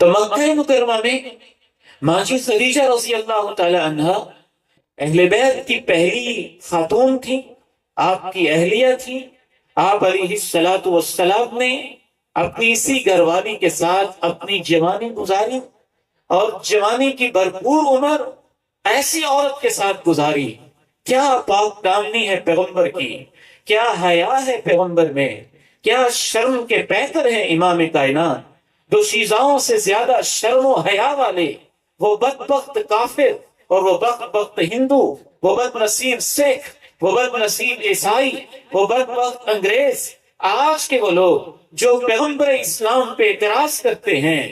تو مکہ مکرمہ میں ماجی خدیجہ رضی اللہ تعالی عنہا اہل بیت کی پہلی خاتون تھی، آپ کی اہلیہ تھی۔ آپ علیہ الصلوۃ والسلام نے اپنی اسی گھر والی کے ساتھ اپنی جوانی گزاری، اور جوانی کی بھرپور عمر ایسی عورت کے ساتھ گزاری۔ کیا پاک دامنی ہے پیغمبر کی، کیا حیا ہے پیغمبر میں، کیا شرم کے پیکر ہیں امام کائنات۔ دو شیزاؤں سے زیادہ شرم و حیا والے وہ بدبخت کافر اور وہ بدبخت ہندو، وہ بد نصیب سکھ، وہ بد نصیب عیسائی، وہ بدبخت انگریز، آج کے وہ لوگ جو پیغمبر اسلام پہ اعتراض کرتے ہیں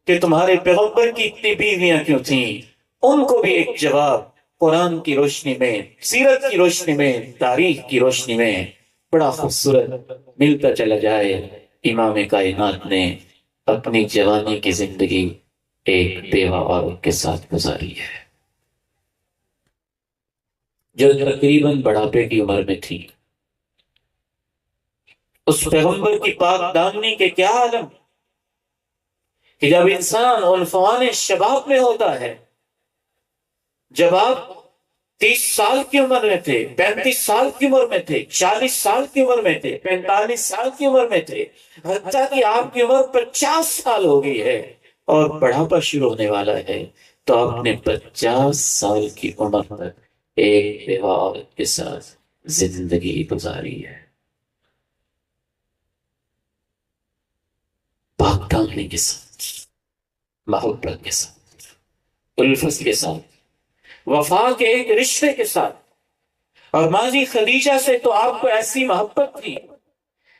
کہ تمہارے پیغمبر کی اتنی بیویاں کیوں تھیں، ان کو بھی ایک جواب قرآن کی روشنی میں، سیرت کی روشنی میں، تاریخ کی روشنی میں بڑا خوبصورت ملتا چلا جائے۔ امام کائنات نے اپنی جوانی کی زندگی ایک بیوہ عورت کے ساتھ گزاری ہے جو تقریباً بڑھاپے کی عمر میں تھی۔ اس پیغمبر کی پاک دامنی کے کیا عالم کہ جب انسان عنفوان شباب میں ہوتا ہے، جب آپ 30 سال کی عمر میں تھے، 35 سال کی عمر میں تھے، 40 سال کی عمر میں تھے، 45 سال کی عمر میں تھے، حتیٰ کہ آپ کی عمر 50 سال ہو گئی ہے اور بڑھاپا شروع ہونے والا ہے، تو آپ نے 50 سال کی عمر تک ایک بیوہ عورت کے ساتھ زندگی گزاری ہے، پاک دامنی کے ساتھ، محبت کے ساتھ، الفت کے ساتھ، وفا کے ایک رشتے کے ساتھ۔ اور ماضی خدیجہ سے تو آپ کو ایسی محبت تھی،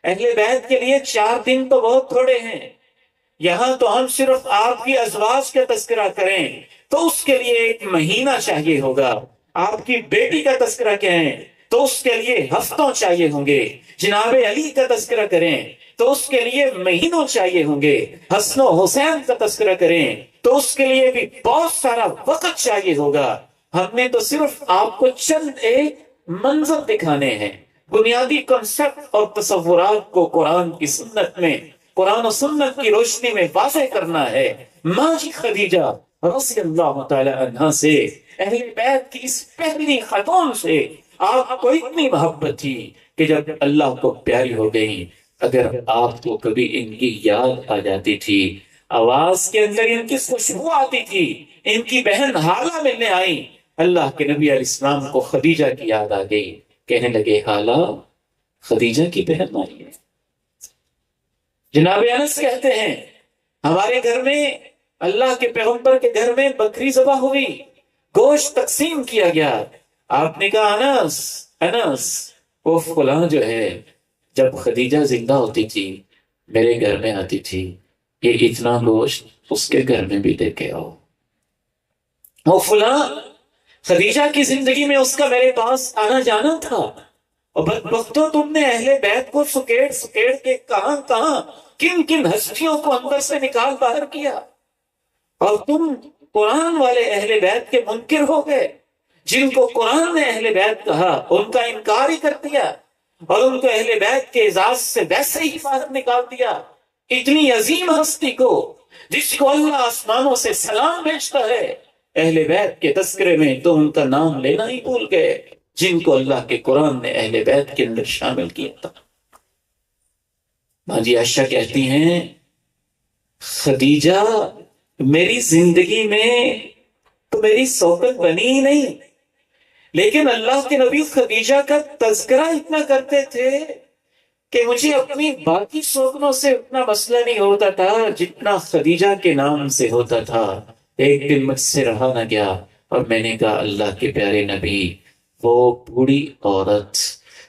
اہل بیت کے لیے 4 دن تو بہت تھوڑے ہیں، یہاں تو ہم صرف آپ کی ازواج کا تذکرہ کریں تو اس کے لیے 1 مہینہ چاہیے ہوگا، آپ کی بیٹی کا تذکرہ کریں تو اس کے لیے ہفتوں چاہیے ہوں گے، جناب علی کا تذکرہ کریں تو اس کے لیے مہینوں چاہیے ہوں گے، حسن و حسین کا تذکرہ کریں تو اس کے لیے بھی بہت سارا وقت چاہیے ہوگا۔ ہم نے تو صرف آپ کو چند ایک منظر دکھانے ہیں، بنیادی کنسپٹ اور تصورات کو قرآن کی سنت میں، قرآن و سنت کی روشنی میں واضح کرنا ہے۔ ماں جی خدیجہ رضی اللہ تعالی عنہا سے، اہل بیت کی اس پہلی خاتون سے آپ کو اتنی محبت تھی کہ جب اللہ کو پیاری ہو گئی، اگر آپ کو کبھی ان کی یاد آ جاتی تھی، آواز کے اندر ان کی خوشبو آتی تھی، ان کی بہن حالہ ملنے آئی، اللہ کے نبی علیہ السلام کو خدیجہ کی یاد آ گئی، کہنے لگے حالہ خدیجہ کی بہن آئی ہے۔ جناب انس کہتے ہیں ہمارے گھر میں، اللہ کے پیغمبر کے گھر میں بکری ذبح ہوئی، گوشت تقسیم کیا گیا، آپ نے کہا انس انس وہ فلاں جو ہے، جب خدیجہ زندہ ہوتی تھی میرے گھر میں آتی تھی، یہ اتنا گوشت اس کے گھر میں بھی لے کے آؤ۔ وہ فلاں خدیجہ کی زندگی میں اس کا میرے پاس آنا جانا تھا، اور بدبختوں تم نے اہل بیت کو سکیڑ سکیڑ کے کہاں کہاں کن کن ہستیوں کو اندر سے نکال باہر کیا، اور تم قرآن والے اہل بیت کے منکر ہو گئے، جن کو قرآن نے اہل بیت کہا ان کا انکار ہی کر دیا، اور ان کو اہل بیت کے اعزاز سے ویسے ہی باہر نکال دیا۔ اتنی عظیم ہستی کو جس کو اللہ آسمانوں سے سلام بھیجتا ہے، اہل بیت کے تذکرے میں تو ان کا نام لینا ہی بھول گئے، جن کو اللہ کے قرآن نے اہل بیت کے اندر شامل کیا تھا۔ ماں جی عائشہ کہتی ہیں خدیجہ میری زندگی میں تو میری صحبت بنی ہی نہیں، لیکن اللہ کے نبی خدیجہ کا تذکرہ اتنا کرتے تھے کہ مجھے اپنی باقی سوگنوں سے اتنا مسئلہ نہیں ہوتا تھا جتنا خدیجہ کے نام سے ہوتا تھا۔ ایک دن مجھ سے رہا نہ گیا اور میں نے کہا اللہ کے پیارے نبی، وہ بوڑھی عورت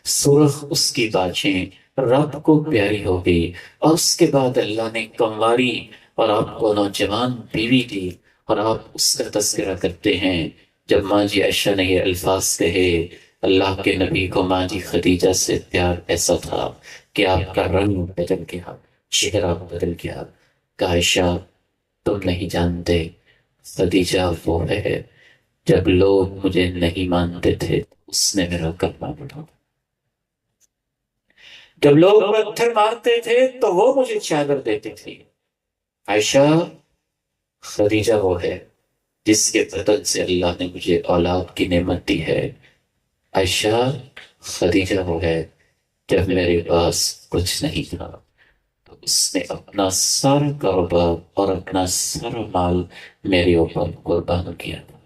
سرخ اس کی باچیں رب کو پیاری ہو گئی، اور اس کے بعد اللہ نے کنواری اور آپ کو نوجوان بیوی دی، اور آپ اس کا تذکرہ کرتے ہیں۔ جب ماں جی عائشہ نے یہ الفاظ کہے، اللہ کے نبی کو ماں جی خدیجہ سے پیار ایسا تھا کہ آپ کا رنگ بدل گیا، چہرہ بدل گیا۔ کہ عائشہ تم نہیں جانتے، خدیجہ وہ ہے جب لوگ مجھے نہیں مانتے تھے اس نے میرا کلمہ پڑھا، جب لوگ پتھر مارتے تھے تو وہ مجھے چادر دیتی تھی۔ عائشہ خدیجہ وہ ہے جس کے بدن سے اللہ نے مجھے اولاد کی نعمت دی ہے۔ عائشہ، خدیجہ وہ ہے جب میرے پاس کچھ نہیں تھا تو اس نے اپنا سارا کاروبار اور اپنا سارا مال میرے اوپر قربان کیا تھا۔